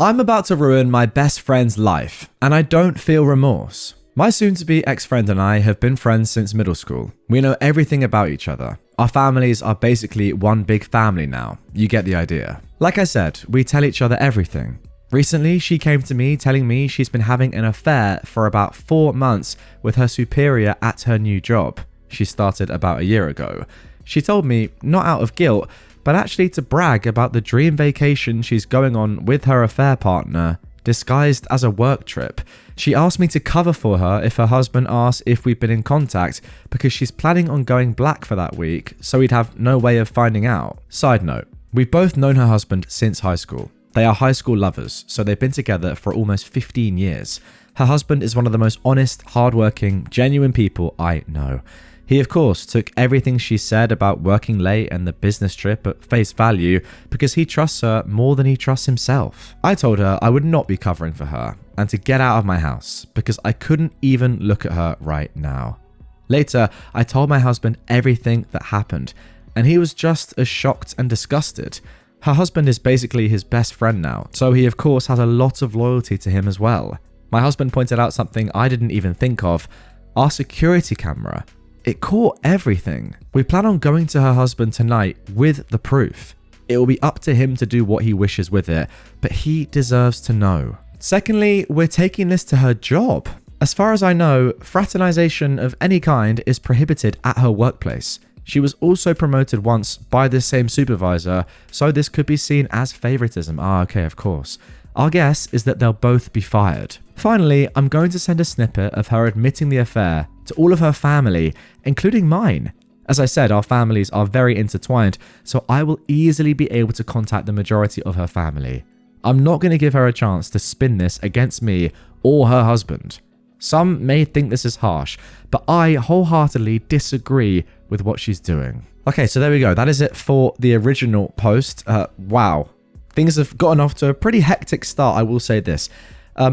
I'm about to ruin my best friend's life, and I don't feel remorse. My soon-to-be ex-friend and I have been friends since middle school. We know everything about each other. Our families are basically one big family now. You get the idea. Like I said, we tell each other everything. Recently, she came to me telling me she's been having an affair for about 4 months with her superior at her new job. She started about a year ago. She told me, not out of guilt, but actually to brag about the dream vacation she's going on with her affair partner, disguised as a work trip. She asked me to cover for her if her husband asked if we've been in contact because she's planning on going black for that week, so he'd have no way of finding out. Side note, we've both known her husband since high school. They are high school lovers, so they've been together for almost 15 years. Her husband is one of the most honest, hardworking, genuine people I know. He, of course, took everything she said about working late and the business trip at face value because he trusts her more than he trusts himself. I told her I would not be covering for her and to get out of my house because I couldn't even look at her right now. Later, I told my husband everything that happened, and he was just as shocked and disgusted. Her husband is basically his best friend now, so he of course has a lot of loyalty to him as well. My husband pointed out something I didn't even think of. Our security camera. It caught everything. We plan on going to her husband tonight with the proof. It will be up to him to do what he wishes with it, but he deserves to know. Secondly, we're taking this to her job. As far as I know, fraternization of any kind is prohibited at her workplace. She was also promoted once by the same supervisor, so this could be seen as favoritism. Okay, of course. Our guess is that they'll both be fired. Finally, I'm going to send a snippet of her admitting the affair to all of her family, including mine. As I said, our families are very intertwined, so I will easily be able to contact the majority of her family. I'm not going to give her a chance to spin this against me or her husband. Some may think this is harsh, but I wholeheartedly disagree with what she's doing. Okay, so there we go. That is it for the original post. Wow. Things have gotten off to a pretty hectic start, I will say this.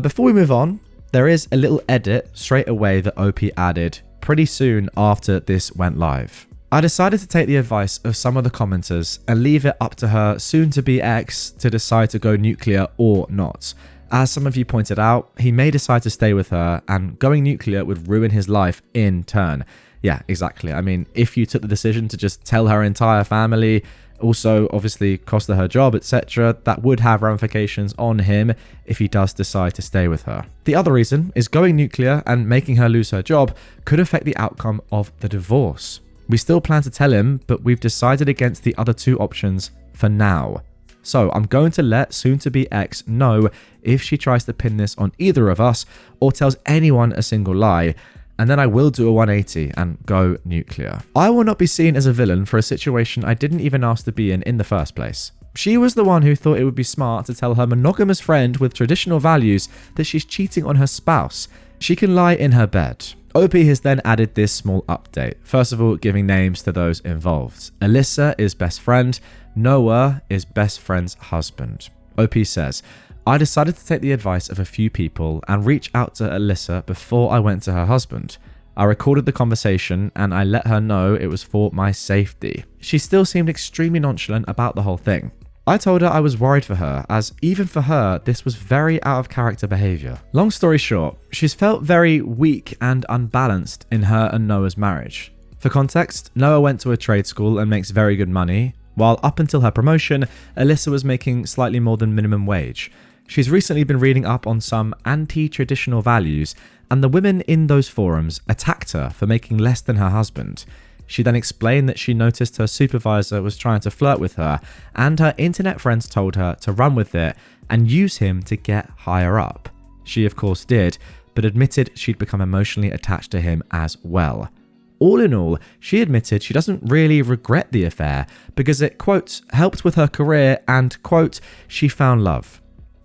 Before we move on, there is a little edit straight away that OP added pretty soon after this went live. I decided to take the advice of some of the commenters and leave it up to her soon-to-be ex to decide to go nuclear or not. As some of you pointed out, he may decide to stay with her, and going nuclear would ruin his life in turn. Yeah, exactly. I mean, if you took the decision to just tell her entire family, also obviously cost her job, etc., that would have ramifications on him if he does decide to stay with her. The other reason is going nuclear and making her lose her job could affect the outcome of the divorce. We still plan to tell him, but we've decided against the other two options for now. So I'm going to let soon-to-be ex know if she tries to pin this on either of us or tells anyone a single lie, and then I will do a 180 and go nuclear. I will not be seen as a villain for a situation I didn't even ask to be in the first place. She was the one who thought it would be smart to tell her monogamous friend with traditional values that she's cheating on her spouse. She can lie in her bed. OP has then added this small update. First of all, giving names to those involved. Alyssa is best friend. Noah is best friend's husband. OP says, I decided to take the advice of a few people and reach out to Alyssa before I went to her husband. I recorded the conversation and I let her know it was for my safety. She still seemed extremely nonchalant about the whole thing. I told her I was worried for her, as even for her, this was very out of character behavior. Long story short, she's felt very weak and unbalanced in her and Noah's marriage. For context, Noah went to a trade school and makes very good money, while up until her promotion, Alyssa was making slightly more than minimum wage. She's recently been reading up on some anti-traditional values, and the women in those forums attacked her for making less than her husband. She then explained that she noticed her supervisor was trying to flirt with her, and her internet friends told her to run with it and use him to get higher up. She of course did, but admitted she'd become emotionally attached to him as well. All in all, she admitted she doesn't really regret the affair because it, quote, helped with her career and, quote, she found love.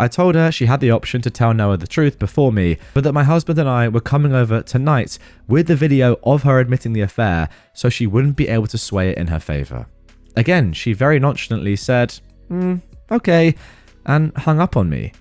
I told her she had the option to tell Noah the truth before me, but that my husband and I were coming over tonight with the video of her admitting the affair so she wouldn't be able to sway it in her favor. Again, she very nonchalantly said, okay, and hung up on me.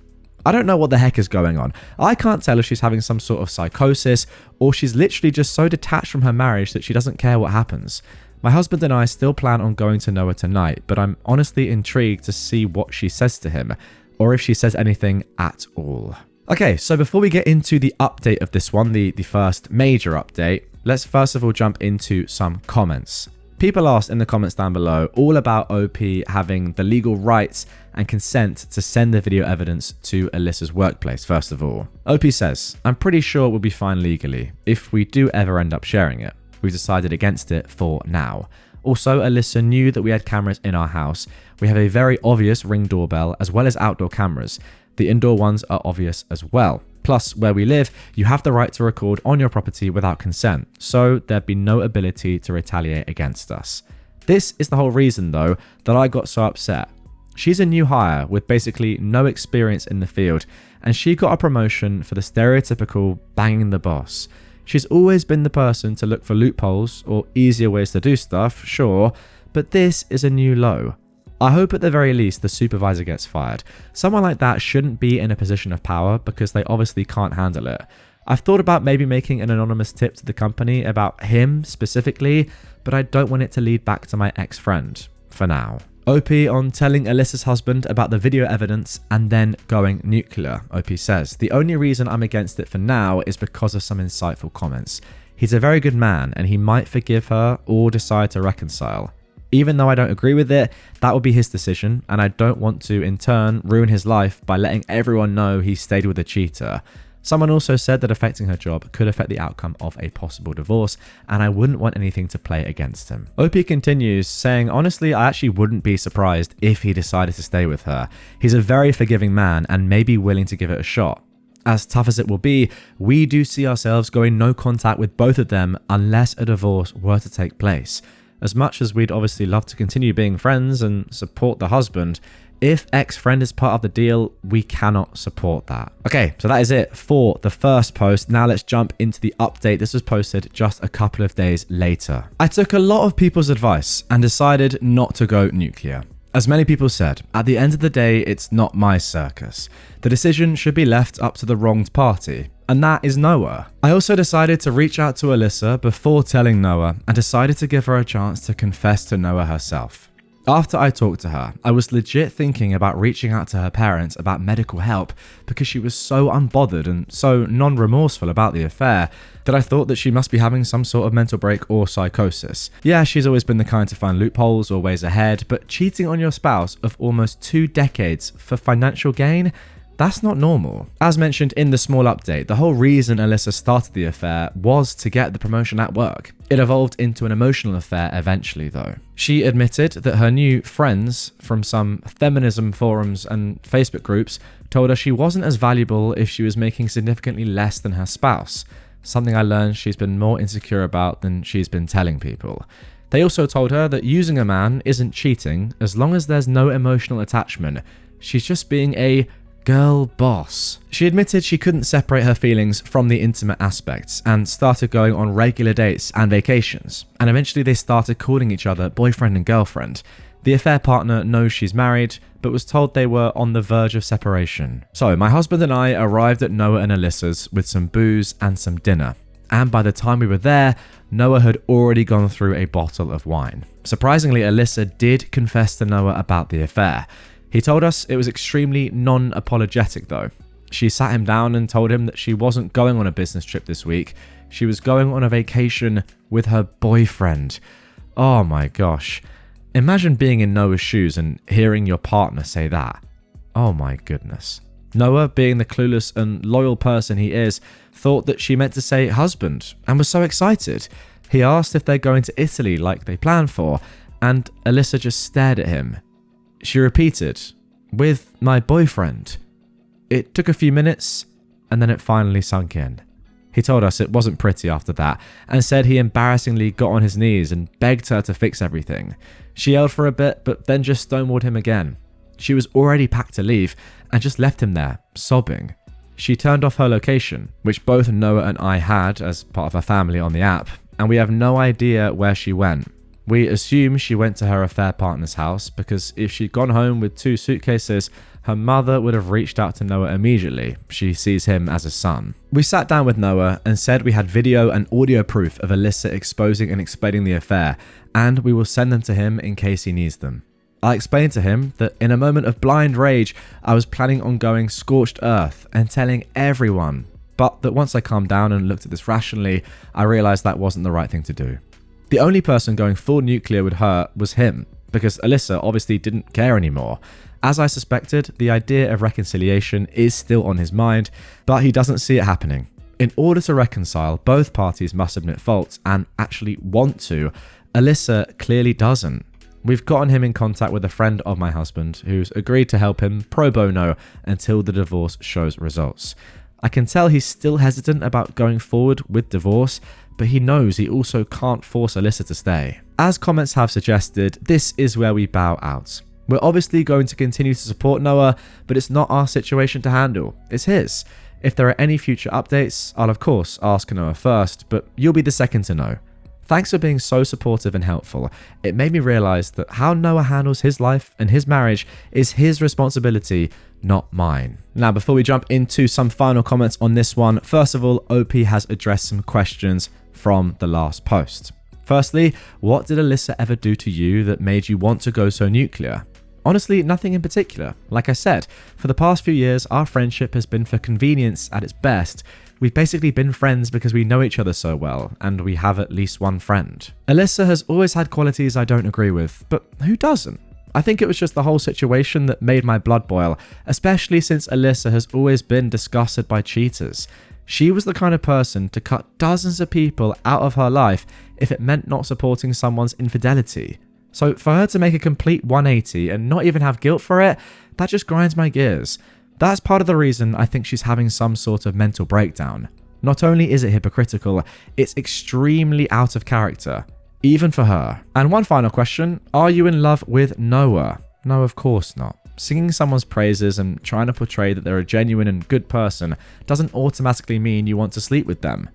I don't know what the heck is going on. I can't tell if she's having some sort of psychosis or she's literally just so detached from her marriage that she doesn't care what happens. My husband and I still plan on going to Noah tonight, but I'm honestly intrigued to see what she says to him. or if she says anything at all. Okay, so before we get into the update of this one, the first major update, let's first of all jump into some comments. People asked in the comments down below all about OP having the legal rights and consent to send the video evidence to Alyssa's workplace, first of all. OP says, I'm pretty sure we'll be fine legally if we do ever end up sharing it. We've decided against it for now. Also, Alyssa knew that we had cameras in our house. We have a very obvious Ring doorbell as well as outdoor cameras. The indoor ones are obvious as well. Plus, where we live, you have the right to record on your property without consent, so there'd be no ability to retaliate against us. This is the whole reason, though, that I got so upset. She's a new hire with basically no experience in the field, and she got a promotion for the stereotypical banging the boss. She's always been the person to look for loopholes or easier ways to do stuff, sure, but this is a new low. I hope at the very least the supervisor gets fired. Someone like that shouldn't be in a position of power because they obviously can't handle it. I've thought about maybe making an anonymous tip to the company about him specifically, but I don't want it to lead back to my ex-friend, for now. OP on telling Alyssa's husband about the video evidence and then going nuclear. OP says, the only reason I'm against it for now is because of some insightful comments. He's a very good man and he might forgive her or decide to reconcile. Even though I don't agree with it, that would be his decision, and I don't want to, in turn, ruin his life by letting everyone know he stayed with a cheater. Someone also said that affecting her job could affect the outcome of a possible divorce, and I wouldn't want anything to play against him. OP continues, saying, honestly, I actually wouldn't be surprised if he decided to stay with her. He's a very forgiving man and may be willing to give it a shot. As tough as it will be, we do see ourselves going no contact with both of them unless a divorce were to take place. As much as we'd obviously love to continue being friends and support the husband, if ex-friend is part of the deal, we cannot support that. Okay, so that is it for the first post. Now let's jump into the update. This was posted just a couple of days later. I took a lot of people's advice and decided not to go nuclear. As many people said, at the end of the day, it's not my circus. The decision should be left up to the wronged party, and that is Noah. I also decided to reach out to Alyssa before telling Noah and decided to give her a chance to confess to Noah herself. After I talked to her, I was legit thinking about reaching out to her parents about medical help because she was so unbothered and so non-remorseful about the affair that I thought that she must be having some sort of mental break or psychosis. Yeah, she's always been the kind to find loopholes or ways ahead, but cheating on your spouse of almost 2 decades for financial gain? That's not normal. As mentioned in the small update, the whole reason Alyssa started the affair was to get the promotion at work. It evolved into an emotional affair eventually though. She admitted that her new friends from some feminism forums and Facebook groups told her she wasn't as valuable if she was making significantly less than her spouse, something I learned she's been more insecure about than she's been telling people. They also told her that using a man isn't cheating as long as there's no emotional attachment. She's just being a girl boss. She admitted she couldn't separate her feelings from the intimate aspects and started going on regular dates and vacations. And eventually they started calling each other boyfriend and girlfriend. The affair partner knows she's married, but was told they were on the verge of separation. So my husband and I arrived at Noah and Alyssa's with some booze and some dinner. And by the time we were there, Noah had already gone through a bottle of wine. Surprisingly, Alyssa did confess to Noah about the affair. He told us it was extremely non-apologetic though. She sat him down and told him that she wasn't going on a business trip this week. She was going on a vacation with her boyfriend. Oh my gosh. Imagine being in Noah's shoes and hearing your partner say that. Oh my goodness. Noah, being the clueless and loyal person he is, thought that she meant to say husband and was so excited. He asked if they're going to Italy like they planned for, and Alyssa just stared at him. She repeated, with my boyfriend. It took a few minutes, and then it finally sunk in. He told us it wasn't pretty after that, and said he embarrassingly got on his knees and begged her to fix everything. She yelled for a bit, but then just stonewalled him again. She was already packed to leave, and just left him there, sobbing. She turned off her location, which both Noah and I had as part of her family on the app, and we have no idea where she went. We assume she went to her affair partner's house because if she'd gone home with 2 suitcases, her mother would have reached out to Noah immediately. She sees him as a son. We sat down with Noah and said we had video and audio proof of Alyssa exposing and explaining the affair, and we will send them to him in case he needs them. I explained to him that in a moment of blind rage, I was planning on going scorched earth and telling everyone, but that once I calmed down and looked at this rationally, I realized that wasn't the right thing to do. The only person going full nuclear with her was him, because Alyssa obviously didn't care anymore. As I suspected, the idea of reconciliation is still on his mind, but he doesn't see it happening. In order to reconcile, both parties must admit fault and actually want to. Alyssa clearly doesn't. We've gotten him in contact with a friend of my husband who's agreed to help him pro bono until the divorce shows results. I can tell he's still hesitant about going forward with divorce, but he knows he also can't force Alyssa to stay. As comments have suggested, this is where we bow out. We're obviously going to continue to support Noah, but it's not our situation to handle, it's his. If there are any future updates, I'll of course ask Noah first, but you'll be the second to know. Thanks for being so supportive and helpful. It made me realize that how Noah handles his life and his marriage is his responsibility, not mine. Now, before we jump into some final comments on this one, first of all, OP has addressed some questions from the last post. Firstly, what did Alyssa ever do to you that made you want to go so nuclear? Honestly, nothing in particular. Like I said, for the past few years, our friendship has been for convenience at its best. We've basically been friends because we know each other so well, and we have at least one friend. Alyssa has always had qualities I don't agree with, but who doesn't? I think it was just the whole situation that made my blood boil, especially since Alyssa has always been disgusted by cheaters. She was the kind of person to cut dozens of people out of her life if it meant not supporting someone's infidelity. So for her to make a complete 180 and not even have guilt for it, that just grinds my gears. That's part of the reason I think she's having some sort of mental breakdown. Not only is it hypocritical, it's extremely out of character, even for her. And one final question, are you in love with Noah? No, of course not. Singing someone's praises and trying to portray that they're a genuine and good person doesn't automatically mean you want to sleep with them.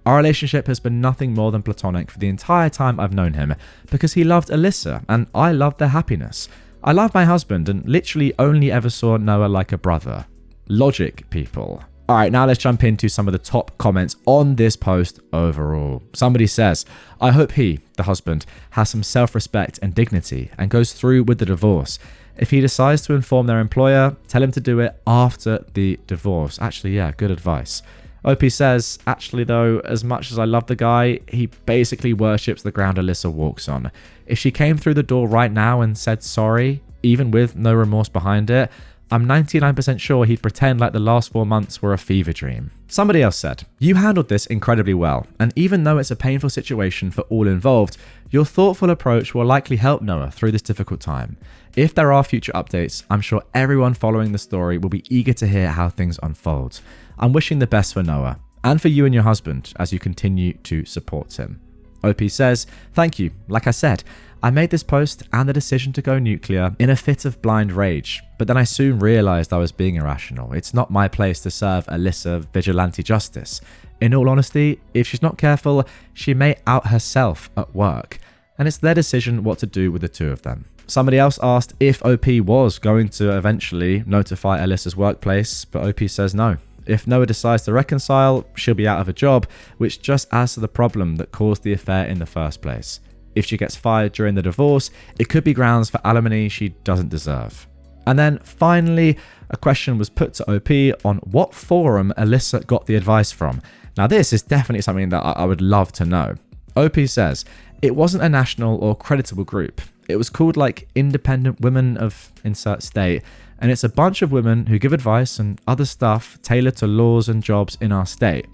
Our relationship has been nothing more than platonic for the entire time I've known him, because he loved Alyssa and I loved their happiness. I love my husband and literally only ever saw Noah like a brother. Logic, people. Alright, now let's jump into some of the top comments on this post overall. Somebody says, I hope he, the husband, has some self-respect and dignity and goes through with the divorce. If he decides to inform their employer, tell him to do it after the divorce. Actually, yeah, good advice. OP says, actually though, as much as I love the guy, he basically worships the ground Alyssa walks on. If she came through the door right now and said sorry, even with no remorse behind it, I'm 99% sure he'd pretend like the last 4 months were a fever dream. Somebody else said, you handled this incredibly well, and even though it's a painful situation for all involved, your thoughtful approach will likely help Noah through this difficult time. If there are future updates, I'm sure everyone following the story will be eager to hear how things unfold. I'm wishing the best for Noah, and for you and your husband as you continue to support him. OP says, thank you. Like I said, I made this post and the decision to go nuclear in a fit of blind rage, but then I soon realized I was being irrational. It's not my place to serve Alyssa vigilante justice. In all honesty, if she's not careful, she may out herself at work, and it's their decision what to do with the two of them. Somebody else asked if OP was going to eventually notify Alyssa's workplace, but OP says no. If Noah decides to reconcile, she'll be out of a job, which just adds to the problem that caused the affair in the first place. If she gets fired during the divorce, it could be grounds for alimony she doesn't deserve. And then finally, a question was put to OP on what forum Alyssa got the advice from. Now this is definitely something that I would love to know. OP says, it wasn't a national or creditable group. It was called like Independent Women of Insert State, and it's a bunch of women who give advice and other stuff tailored to laws and jobs in our state.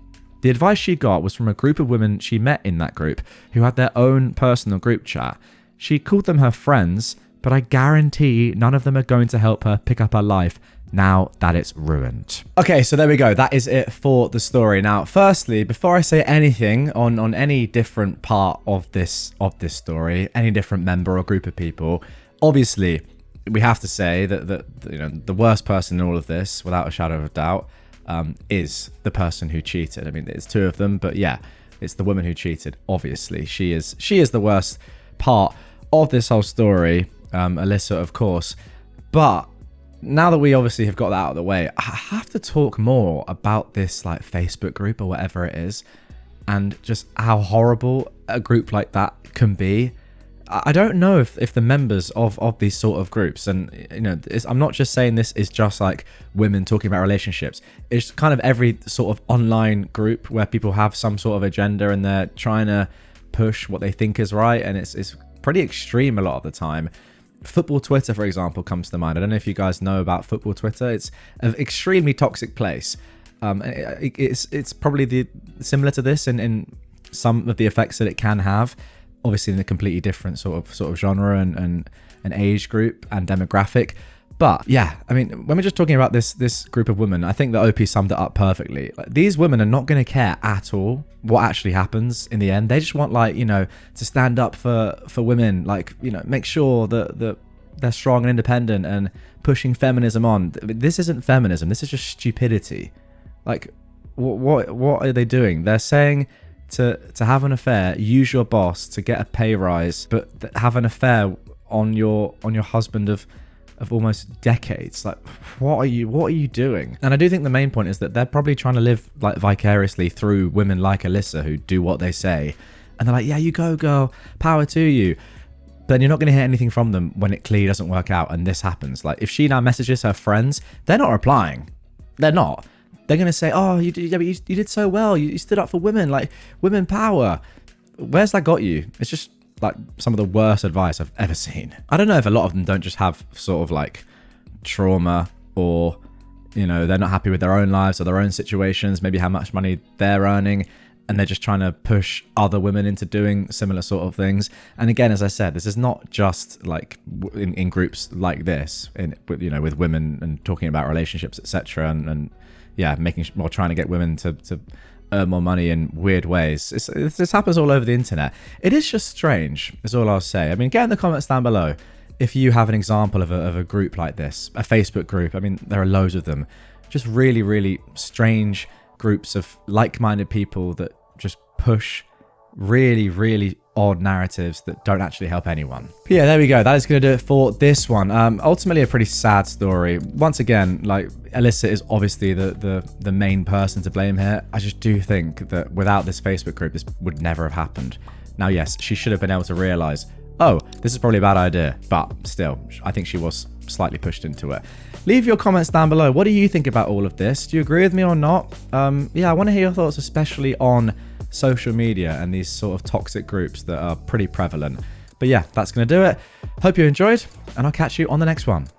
The advice she got was from a group of women she met in that group who had their own personal group chat. She called them her friends, but I guarantee none of them are going to help her pick up her life now that it's ruined. Okay, so there we go. That is it for the story. Now, firstly, before I say anything on any different part of this story, any different member or group of people, obviously, we have to say that you know, the worst person in all of this, without a shadow of a doubt, is the person who cheated. I mean, it's two of them, but yeah, it's the woman who cheated. Obviously, she is the worst part of this whole story. Alyssa, of course. But now that we obviously have got that out of the way, I have to talk more about this like Facebook group or whatever it is, and just how horrible a group like that can be. I don't know if the members of these sort of groups, and I'm not just saying this is just like women talking about relationships. It's kind of every sort of online group where people have some sort of agenda and they're trying to push what they think is right, and it's pretty extreme a lot of the time. Football Twitter, for example, comes to mind. I don't know if you guys know about football Twitter. It's an extremely toxic place. It's probably similar to this in some of the effects that it can have, obviously in a completely different sort of genre and an age group and demographic. But yeah, I mean, when we're just talking about this group of women, I think that OP summed it up perfectly. Like, these women are not going to care at all what actually happens in the end. They just want, like, to stand up for women, like, make sure that they're strong and independent and pushing feminism on. This isn't feminism. This is just stupidity. Like, what are they doing? They're saying to have an affair, use your boss to get a pay rise, but have an affair on your husband of almost decades. Like, what are you doing? And I do think the main point is that they're probably trying to live like vicariously through women like Alyssa who do what they say, and they're like, yeah, you go girl, power to you. But then you're not going to hear anything from them when it clearly doesn't work out and this happens. Like, if she now messages her friends, they're not replying. They're not. They're going to say, oh, you did so well. You stood up for women, like women power. Where's that got you? It's just like some of the worst advice I've ever seen. I don't know if a lot of them don't just have sort of like trauma, or, they're not happy with their own lives or their own situations, maybe how much money they're earning, and they're just trying to push other women into doing similar sort of things. And again, as I said, this is not just like in groups like this, with women and talking about relationships, etc. And yeah, trying to get women to earn more money in weird ways. This happens all over the internet. It is just strange, is all I'll say. I mean, get in the comments down below if you have an example of a group like this, a Facebook group. I mean, there are loads of them. Just really, really strange groups of like-minded people that just push really, really odd narratives that don't actually help anyone. But yeah, there we go. That is going to do it for this one. Ultimately a pretty sad story. Once again, like, Alyssa is obviously the main person to blame here. I just do think that without this Facebook group, this would never have happened. Now, yes, she should have been able to realize, oh, this is probably a bad idea, but still, I think she was slightly pushed into it. Leave your comments down below. What do you think about all of this? Do you agree with me or not? Yeah, I want to hear your thoughts, especially on social media and these sort of toxic groups that are pretty prevalent. But yeah, that's going to do it. Hope you enjoyed, and I'll catch you on the next one.